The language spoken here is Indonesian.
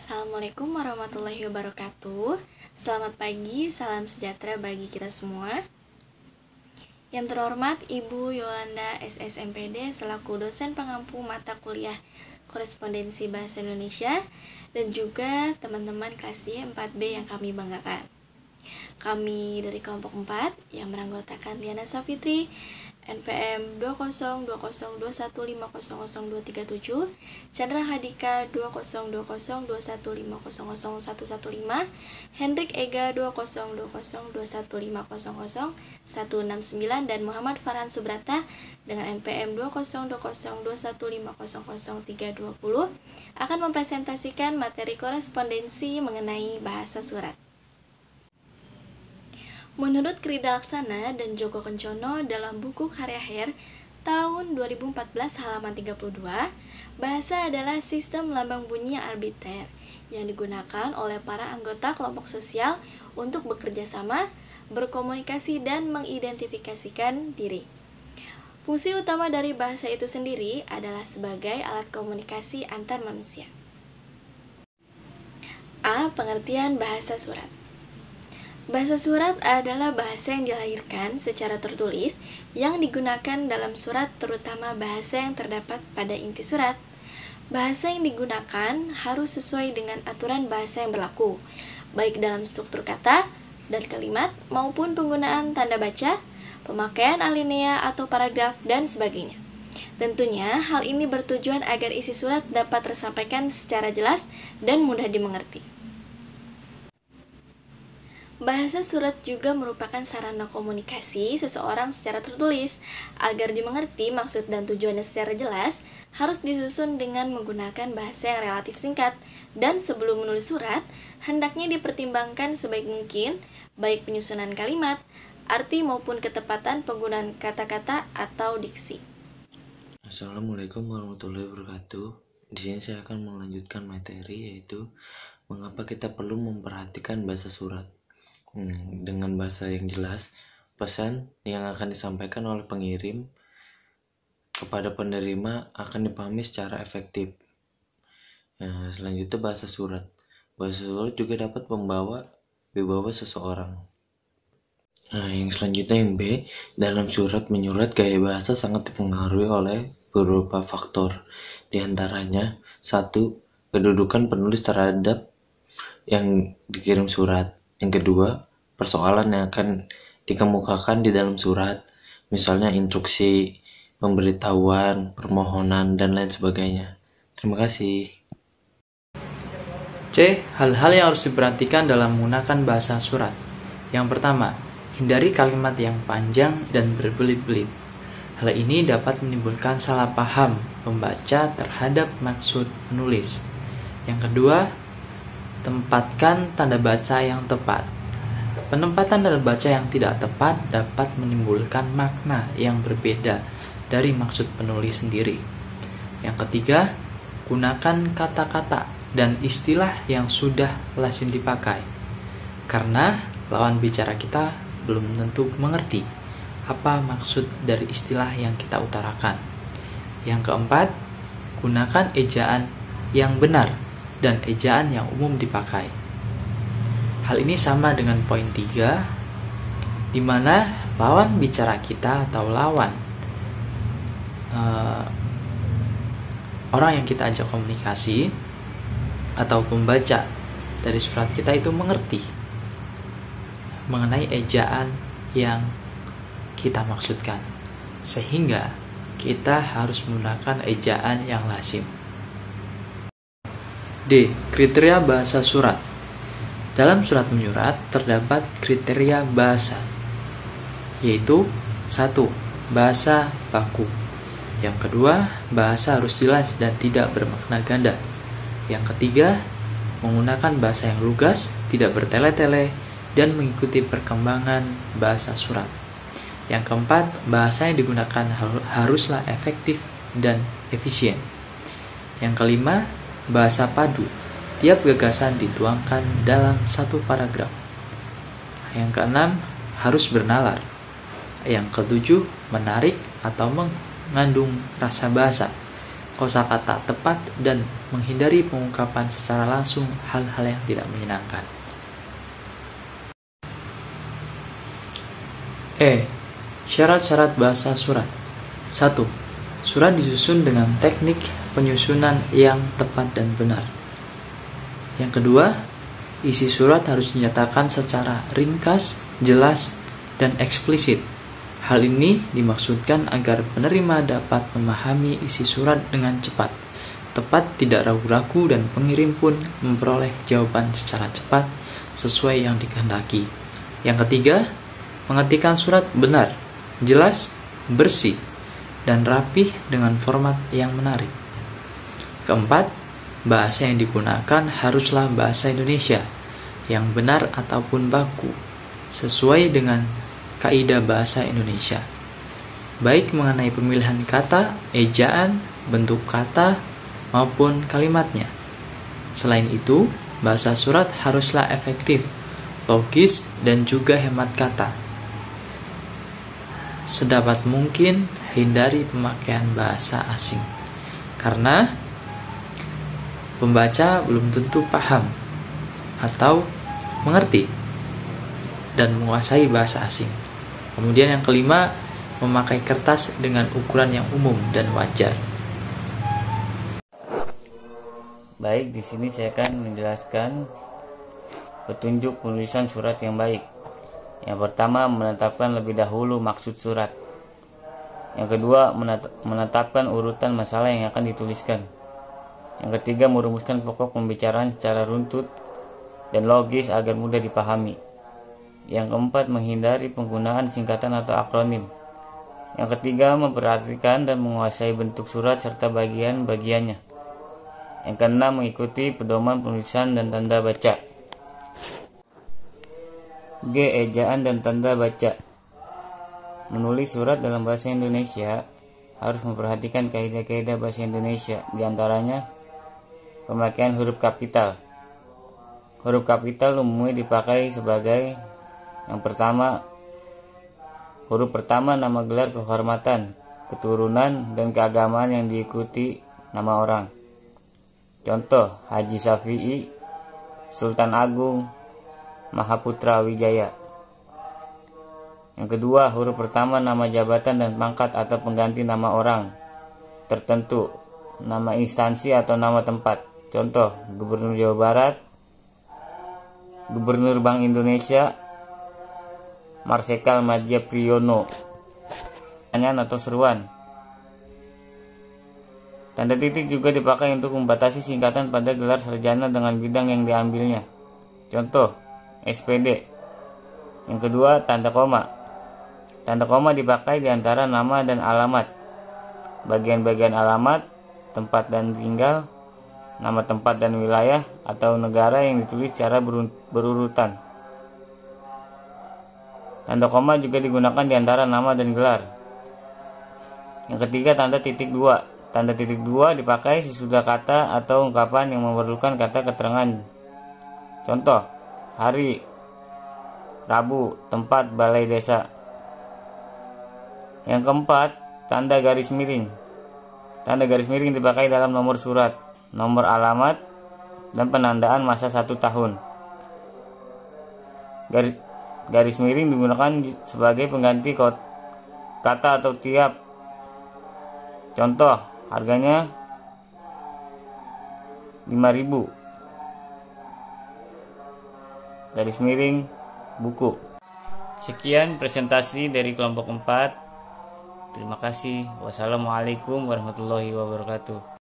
Assalamualaikum warahmatullahi wabarakatuh. Selamat pagi, salam sejahtera bagi kita semua. Yang terhormat Ibu Yolanda SSMPD selaku dosen pengampu mata kuliah Korespondensi Bahasa Indonesia dan juga teman-teman kelas Y 4B yang kami banggakan. Kami dari kelompok 4 yang beranggotakan Liana Safitri, NPM 2020215000237, Chandra Hadika 2020215001115, Hendrik Ega 2020215000169, dan Muhammad Farhan Subrata dengan NPM 2020215000320 akan mempresentasikan materi korespondensi mengenai bahasa surat. Menurut Krida Laksana dan Joko Kencono dalam buku Karya Her tahun 2014 halaman 32, bahasa adalah sistem lambang bunyi yang arbiter yang digunakan oleh para anggota kelompok sosial untuk bekerja sama, berkomunikasi, dan mengidentifikasikan diri. Fungsi utama dari bahasa itu sendiri adalah sebagai alat komunikasi antar manusia. A. Pengertian bahasa surat. Bahasa surat adalah bahasa yang dilahirkan secara tertulis yang digunakan dalam surat, terutama bahasa yang terdapat pada inti surat. Bahasa yang digunakan harus sesuai dengan aturan bahasa yang berlaku, baik dalam struktur kata dan kalimat maupun penggunaan tanda baca, pemakaian alinea atau paragraf, dan sebagainya. Tentunya hal ini bertujuan agar isi surat dapat tersampaikan secara jelas dan mudah dimengerti. Bahasa surat juga merupakan sarana komunikasi seseorang secara tertulis. Agar dimengerti maksud dan tujuannya secara jelas, harus disusun dengan menggunakan bahasa yang relatif singkat. Dan sebelum menulis surat, hendaknya dipertimbangkan sebaik mungkin, baik penyusunan kalimat, arti maupun ketepatan penggunaan kata-kata atau diksi. Assalamualaikum warahmatullahi wabarakatuh. Di sini saya akan melanjutkan materi, yaitu mengapa kita perlu memperhatikan bahasa surat. Dengan bahasa yang jelas, pesan yang akan disampaikan oleh pengirim kepada penerima akan dipahami secara efektif. Selanjutnya bahasa surat. Bahasa surat juga dapat membawa wibawa seseorang. Yang selanjutnya yang B, dalam surat menyurat gaya bahasa sangat dipengaruhi oleh beberapa faktor. Di antaranya, 1. Kedudukan penulis terhadap yang dikirim surat. Yang kedua, persoalan yang akan dikemukakan di dalam surat, misalnya instruksi, pemberitahuan, permohonan, dan lain sebagainya. Terima kasih. C. Hal-hal yang harus diperhatikan dalam menggunakan bahasa surat. Yang pertama, hindari kalimat yang panjang dan berbelit-belit. Hal ini dapat menimbulkan salah paham pembaca terhadap maksud penulis. Yang kedua, tempatkan tanda baca yang tepat. Penempatan tanda baca yang tidak tepat dapat menimbulkan makna yang berbeda dari maksud penulis sendiri. Yang ketiga, gunakan kata-kata dan istilah yang sudah lazim dipakai, karena lawan bicara kita belum tentu mengerti apa maksud dari istilah yang kita utarakan. Yang keempat, gunakan ejaan yang benar dan ejaan yang umum dipakai. Hal ini sama dengan poin 3, di mana lawan bicara kita atau lawan orang yang kita ajak komunikasi atau pembaca dari surat kita itu mengerti mengenai ejaan yang kita maksudkan, sehingga kita harus menggunakan ejaan yang lazim. D. Kriteria bahasa surat. Dalam surat menyurat terdapat kriteria bahasa, yaitu 1. Bahasa baku. Yang kedua, bahasa harus jelas dan tidak bermakna ganda. Yang ketiga, menggunakan bahasa yang lugas, tidak bertele-tele, dan mengikuti perkembangan bahasa surat. Yang keempat, bahasa yang digunakan haruslah efektif dan efisien. Yang kelima, bahasa padu. Tiap gagasan dituangkan dalam satu paragraf. Yang keenam, harus bernalar. Yang ketujuh, menarik atau mengandung rasa bahasa. kosakata tepat, dan menghindari pengungkapan secara langsung hal-hal yang tidak menyenangkan. Syarat-syarat bahasa surat. 1. Surat disusun dengan teknik penyusunan yang tepat dan benar. Yang kedua, isi surat harus dinyatakan secara ringkas, jelas, dan eksplisit. Hal ini dimaksudkan agar penerima dapat memahami isi surat dengan cepat, tepat, tidak ragu-ragu, dan pengirim pun memperoleh jawaban secara cepat sesuai yang dikehendaki. Yang ketiga, mengetikkan surat benar, jelas, bersih, dan rapih dengan format yang menarik. Keempat, bahasa yang digunakan haruslah bahasa Indonesia yang benar ataupun baku, sesuai dengan kaidah bahasa Indonesia, baik mengenai pemilihan kata, ejaan, bentuk kata, maupun kalimatnya. Selain itu, bahasa surat haruslah efektif, logis, dan juga hemat kata. Sedapat mungkin hindari pemakaian bahasa asing, karena pembaca belum tentu paham atau mengerti dan menguasai bahasa asing. Kemudian yang kelima, memakai kertas dengan ukuran yang umum dan wajar. Baik, di sini saya akan menjelaskan petunjuk penulisan surat yang baik. Yang pertama, menetapkan lebih dahulu maksud surat. Yang kedua, menetapkan urutan masalah yang akan dituliskan. Yang ketiga, merumuskan pokok pembicaraan secara runtut dan logis agar mudah dipahami. Yang keempat, menghindari penggunaan singkatan atau akronim. Yang ketiga, memperhatikan dan menguasai bentuk surat serta bagian-bagiannya. Yang keenam, mengikuti pedoman penulisan dan tanda baca. G. Ejaan dan tanda baca. Menulis surat dalam bahasa Indonesia harus memperhatikan kaidah-kaidah bahasa Indonesia, diantaranya pemakaian huruf kapital. Huruf kapital umumnya dipakai sebagai yang pertama, huruf pertama nama gelar kehormatan, keturunan, dan keagamaan yang diikuti nama orang. Contoh, Haji Syafi'i, Sultan Agung, Mahaputra Wijaya. Yang kedua, huruf pertama nama jabatan dan pangkat atau pengganti nama orang tertentu, nama instansi atau nama tempat. Contoh, Gubernur Jawa Barat, Gubernur Bank Indonesia, Marsikal Madya Priyono. Pertanyaan atau seruan. Tanda titik juga dipakai untuk membatasi singkatan pada gelar sarjana dengan bidang yang diambilnya. Contoh, SPD. Yang kedua, tanda koma. Tanda koma dipakai di antara nama dan alamat. Bagian-bagian alamat, tempat dan tinggal, nama tempat dan wilayah atau negara yang ditulis secara berurutan. Tanda koma juga digunakan di antara nama dan gelar. Yang ketiga, tanda titik dua. Tanda titik dua dipakai sesudah kata atau ungkapan yang memerlukan kata keterangan. Contoh, hari, Rabu, tempat, balai desa. Yang keempat, tanda garis miring. Tanda garis miring dipakai dalam nomor surat, nomor alamat, dan penandaan masa 1 tahun. Garis miring digunakan sebagai pengganti kata atau tiap. Contoh, harganya 5.000. Garis miring buku. Sekian presentasi dari kelompok 4. Terima kasih. Wassalamualaikum warahmatullahi wabarakatuh.